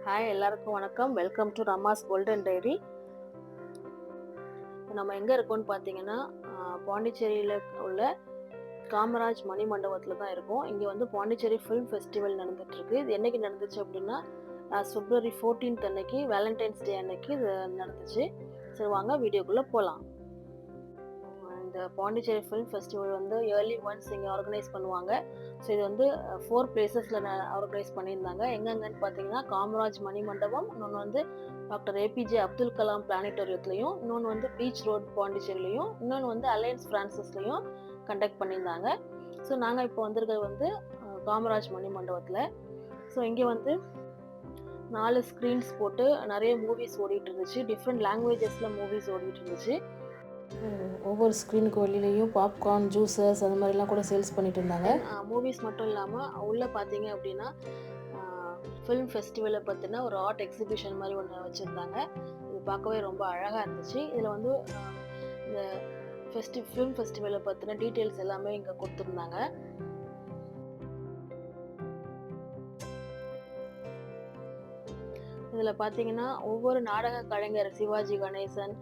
Hi எல்லாருக்கும் வணக்கம். Welcome to Rama's golden diary. நம்ம எங்கே இருக்கோம்னு பார்த்தீங்கன்னா பாண்டிச்சேரியில் உள்ள காமராஜ் மணி மண்டபத்தில் தான் இருக்கோம். இங்கே வந்து பாண்டிச்சேரி ஃபிலிம் ஃபெஸ்டிவல் நடந்துகிட்ருக்கு. இது என்றைக்கு நடந்துச்சு அப்படின்னா February 14th அன்னைக்கு, வேலண்டைன்ஸ் டே அன்னைக்கு இது நடந்துச்சு. சரி வாங்க வீடியோக்குள்ளே போகலாம். இந்த பாண்டிச்சேரி ஃபிலிம் ஃபெஸ்டிவல் வந்து இயர்லி ஒன்ஸ் இங்கே ஆர்கனைஸ் பண்ணுவாங்க. ஸோ இது வந்து 4 பிளேசஸில் ஆர்கனைஸ் பண்ணியிருந்தாங்க. எங்கெங்கன்னு பார்த்தீங்கன்னா காமராஜ் மணி மண்டபம், இன்னொன்று வந்து டாக்டர் ஏபிஜே அப்துல் கலாம் பிளானட்டோரியத்துலையும், இன்னொன்று வந்து பீச் ரோட் பாண்டிச்சேரிலையும், இன்னொன்று வந்து அலையன்ஸ் ஃப்ரான்சிஸ்லையும் கண்டக்ட் பண்ணியிருந்தாங்க. ஸோ நாங்கள் இப்போ வந்திருக்கிறது வந்து காமராஜ் மணி மண்டபத்தில். ஸோ இங்கே வந்து 4 ஸ்க்ரீன்ஸ் போட்டு நிறைய மூவிஸ் ஓடிட்டு இருந்துச்சு. டிஃப்ரெண்ட் லாங்குவேஜஸில் மூவிஸ் ஓடிட்டு இருந்துச்சு. ஒவ்வொரு ஸ்க்ரீனுக்கு வெளியிலையும் பாப்கார்ன், ஜூஸஸ் அந்த மாதிரிலாம் கூட சேல்ஸ் பண்ணிட்டு இருந்தாங்க. மூவிஸ் மட்டும் இல்லாமல் உள்ளே பார்த்தீங்க அப்படின்னா ஃபிலிம் ஃபெஸ்டிவலை பற்றின ஒரு ஆர்ட் எக்ஸிபிஷன் மாதிரி ஒன்று வச்சுருந்தாங்க. இது பார்க்கவே ரொம்ப அழகாக இருந்துச்சு. இதில் வந்து இந்த ஃபிலிம் ஃபெஸ்டிவலை பற்றின டீட்டெயில்ஸ் எல்லாமே இங்கே கொடுத்துருந்தாங்க. இதில் பார்த்தீங்கன்னா ஒவ்வொரு நாடக கலைஞர் சிவாஜி கணேசன்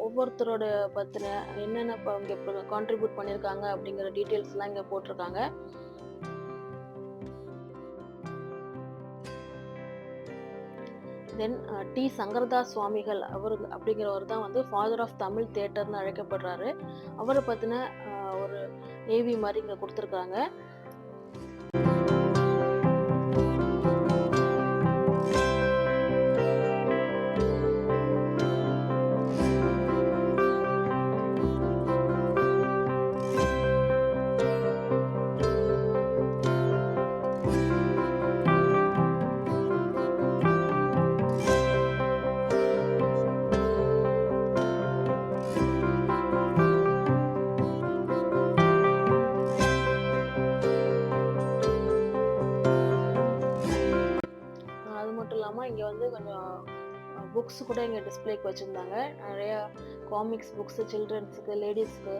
ஒவ்வொருத்தரோட பற்றின என்னென்ன இங்கே கான்ட்ரிபியூட் பண்ணியிருக்காங்க அப்படிங்கிற டீட்டெயில்ஸ்லாம் இங்கே போட்டிருக்காங்க. தென் டி சங்கரதாஸ் சுவாமிகள் அப்படிங்கிறவர் தான் வந்து ஃபாதர் ஆஃப் தமிழ் தியேட்டர்னு அழைக்கப்படுறாரு. அவரை பற்றின ஒரு ஏவி மாதிரி இங்கே கொடுத்துருக்காங்க. அது மட்டும் இல்லாமல் இங்கே வந்து கொஞ்சம் புக்ஸ் கூட இங்கே டிஸ்பிளேக்கு வச்சுருந்தாங்க. நிறைய காமிக்ஸ் புக்ஸு, சில்ட்ரன்ஸுக்கு, லேடிஸ்க்கு,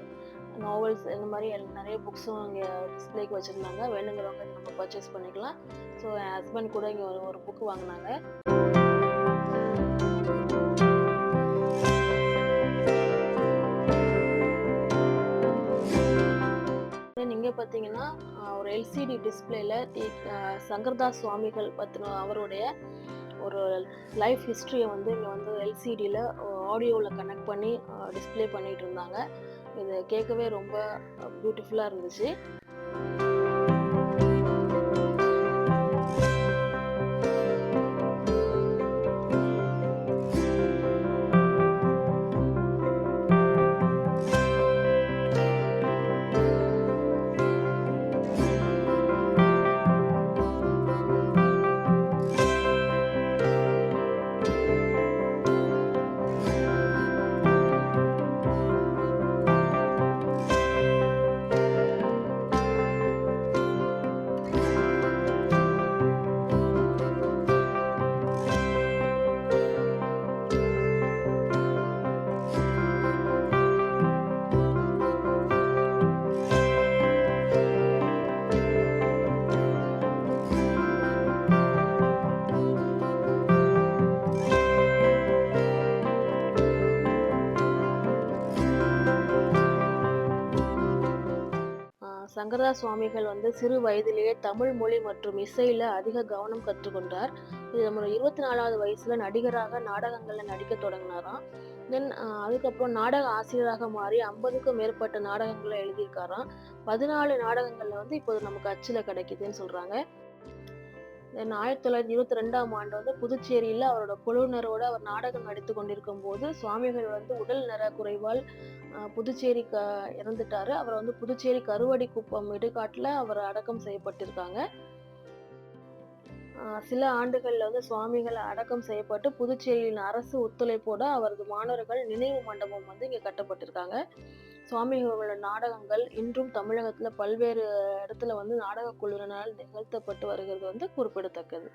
நாவல்ஸ் இந்த மாதிரி நிறைய புக்ஸும் இங்கே டிஸ்பிளேக்கு வச்சுருந்தாங்க. வேணுங்கிறவங்க நம்ம பர்ச்சேஸ் பண்ணிக்கலாம். ஸோ என் ஹஸ்பண்ட் கூட இங்கே ஒரு புக்கு வாங்கினாங்க. இங்கே பார்த்தீங்கன்னா ஒரு எல்சிடி டிஸ்பிளேல சங்கரதாஸ் சுவாமிகள் பற்றின அவருடைய ஒரு லைஃப் ஹிஸ்ட்ரியை வந்து இங்கே வந்து எல்சிடியில் ஆடியோவில் கனெக்ட் பண்ணி டிஸ்பிளே பண்ணிகிட்டு இருந்தாங்க. இது கேட்கவே ரொம்ப பியூட்டிஃபுல்லாக இருந்துச்சு. சங்கரதாஸ் சுவாமிகள் வந்து சிறு வயதிலேயே தமிழ் மொழி மற்றும் இசையில் அதிக கவனம் கற்றுக்கொண்டார். இது நம்ம 24வது வயசில் நடிகராக நாடகங்களில் நடிக்க தொடங்கினாராம். தென் அதுக்கப்புறம் நாடக ஆசிரியராக மாறி 50க்கும் மேற்பட்ட நாடகங்களை எழுதியிருக்காராம். 14 நாடகங்களில் வந்து இப்போது நமக்கு அச்சில் கிடைக்குதுன்னு சொல்கிறாங்க. தென் 1922ஆம் ஆண்டு வந்து புதுச்சேரியில் அவரோட குழுவினரோடு அவர் நாடகம் நடித்து கொண்டிருக்கும் போது சுவாமிகள் வந்து உடல் நல குறைவால் புதுச்சேரி இறந்துட்டாரு. அவர் வந்து புதுச்சேரி கருவடி குப்பம் இடுகாட்டில் அவர் அடக்கம் செய்யப்பட்டிருக்காங்க. சில ஆண்டுகளில் வந்து சுவாமிகள் அடக்கம் செய்யப்பட்டு புதுச்சேரியின் அரசு ஒத்துழைப்போட அவரது மாணவர்கள் நினைவு மண்டபம் வந்து இங்கே கட்டப்பட்டிருக்காங்க. சுவாமிகளோட நாடகங்கள் இன்றும் தமிழகத்தில் பல்வேறு இடத்துல வந்து நாடக குழுவினரால் நிகழ்த்தப்பட்டு வருகிறது வந்து குறிப்பிடத்தக்கது.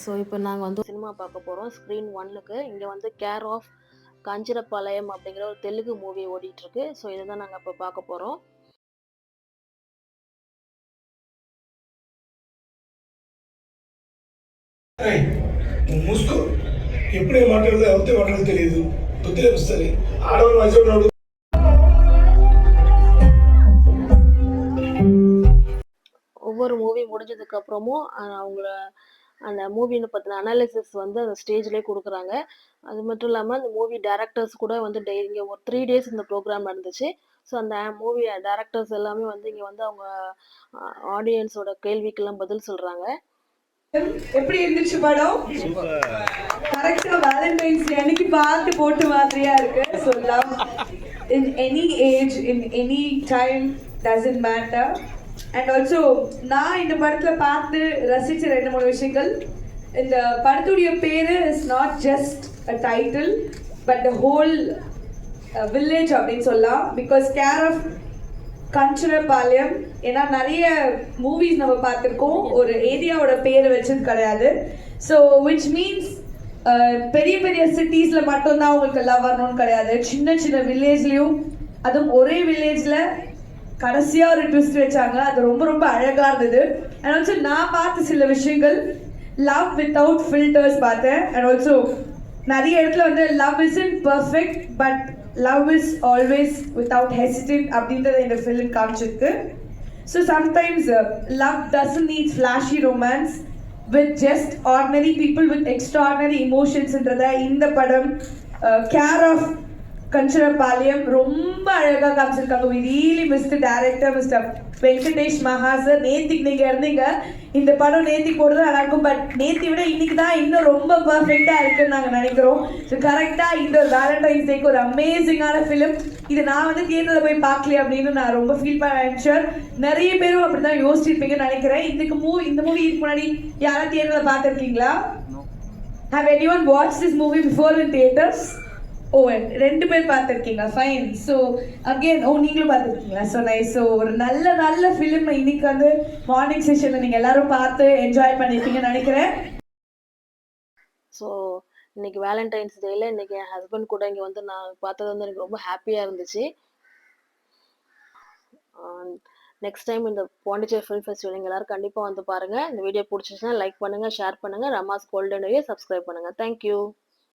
ஸோ இப்போ நாங்கள் வந்து சினிமா பார்க்க போகிறோம். ஸ்க்ரீன் 1க்கு இங்கே வந்து கேர் ஆஃப் காஞ்சிரபாளையம் அப்படிங்கிற ஒரு தெலுங்கு மூவி ஓடிட்டு இருக்கு. ஸோ இதை தான் நாங்கள் இப்போ பார்க்க போகிறோம். ఏయ్, నువ్వు మూసుకో. ఎప్పుడే మాట్లాడదు ఎవరితో మాట్లాడదు తెలియదు. బుద్ధి వస్తుంది. ఆడవాళ్ళు వయసు ఉన్నాడు. ஒவ்வொரு மூவி முடிஞ்சதுக்கு அப்புறமும் அவங்கள அந்த மூவின பத்தின அனாலிசிஸ் வந்து அந்த ஸ்டேஜ்லயே குடுக்குறாங்க. அது மட்டும் இல்லாம அந்த மூவி டைரக்டர்ஸ் கூட வந்து இங்க ஒரு 3 டேஸ் இந்த ப்ரோகிராம் நடந்துச்சு. ஸோ அந்த மூவி டைரக்டர்ஸ் எல்லாமே வந்து இங்க வந்து அவங்க ஆடியன்ஸோட கேள்விக்கெல்லாம் பதில் சொல்றாங்க. எப்படி இருந்துச்சு படம்? கரெக்டா வேலண்டைன்ஸ் டே அன்னைக்கு பார்த்து போட்டு மாதிரியா இருக்கு. So love in any age in any time doesn't matter. And also நான் இந்த படத்துல பார்த்து ரசிச்ச 2-3 விஷயங்கள். இந்த படத்துடைய பேரு is not just a title but the whole village அப்படின்னு சொல்லலாம். Because care of Kanjanapalayam. ஏன்னா நிறைய மூவிஸ் நம்ம பார்த்துருக்கோம், ஒரு ஏரியாவோட பேர் வச்சது கிடையாது. ஸோ விச் மீன்ஸ் பெரிய பெரிய சிட்டிஸில் மட்டும்தான் உங்களுக்கு எல்லாம் வரணும்னு கிடையாது. சின்ன சின்ன வில்லேஜ்லேயும், அதுவும் ஒரே வில்லேஜில் கடைசியாக ஒரு ட்விஸ்ட் வச்சாங்க. அது ரொம்ப ரொம்ப அழகாக இருந்தது. அண்ட் ஆல்சோ நான் பார்த்த சில விஷயங்கள், லவ் வித்தவுட் ஃபில்டர்ஸ் பார்த்தேன். அண்ட் ஆல்சோ நிறைய இடத்துல வந்து love isn't perfect but love is always without hesitate அப்படின்றத இந்த ஃபிலிம் காமிச்சிருக்கு. So sometimes love doesn't need flashy romance with just ordinary people with extraordinary இமோஷன்ஸ்ன்றத இந்த படம் கேர் ஆஃப் கஞ்சனபாளையம் ரொம்ப அழகாக காமிச்சிருக்காங்க. We really miss the director mister Venkatesh Mahasar. நேத்திக்கு நீங்க இருந்தீங்க, இந்த படம் நேத்திக்கு போடுறது நல்லா இருக்கும். பட் நேத்தி விட இன்னைக்கு தான் இன்னும் ரொம்ப பர்ஃபெக்டா இருக்குன்னு நாங்கள் நினைக்கிறோம். ஸோ கரெக்டாக இந்த ஒரு வேலண்டைன்ஸ் டேக்கு ஒரு அமேசிங்கான ஃபிலிம். இது நான் வந்து தியேட்டரில் போய் பார்க்கல அப்படின்னு நான் ரொம்ப ஃபீல் பண்ணேன். ஷுர் நிறைய பேரும் அப்படி தான் யோசிச்சிருப்பீங்கன்னு நினைக்கிறேன். இந்த மூவி இதுக்கு முன்னாடி யாராவது தியேட்டரில் பார்த்துருக்கீங்களா? Have anyone watched this movie before in theaters? ஓ, 2 பேர் பார்த்துருக்கீங்க, ஃபைன். ஸோ அகெயின் நீங்களும் பார்த்துருக்கீங்களா? So nice. ஸோ ஒரு நல்ல நல்ல ஃபிலிம் இன்னைக்கு வந்து மார்னிங் செஷனில் நீங்கள் எல்லாரும் பார்த்து என்ஜாய் பண்ணியிருப்பீங்கன்னு நினைக்கிறேன். ஸோ இன்னைக்கு வேலண்டைன்ஸ் டேல இன்னைக்கு என் ஹஸ்பண்ட் கூட இங்கே வந்து நான் பார்த்தது வந்து எனக்கு ரொம்ப ஹாப்பியாக இருந்துச்சு. நெக்ஸ்ட் டைம் இந்த பாண்டிச்சேரி ஃபிலிம் ஃபெஸ்டிவல் நீங்கள் எல்லாரும் கண்டிப்பாக வந்து பாருங்கள். இந்த வீடியோ பிடிச்சிச்சுன்னா லைக் பண்ணுங்கள், ஷேர் பண்ணுங்கள். ரமாஸ் கோல்டன் சப்ஸ்கிரைப் பண்ணுங்கள். தேங்க்யூ.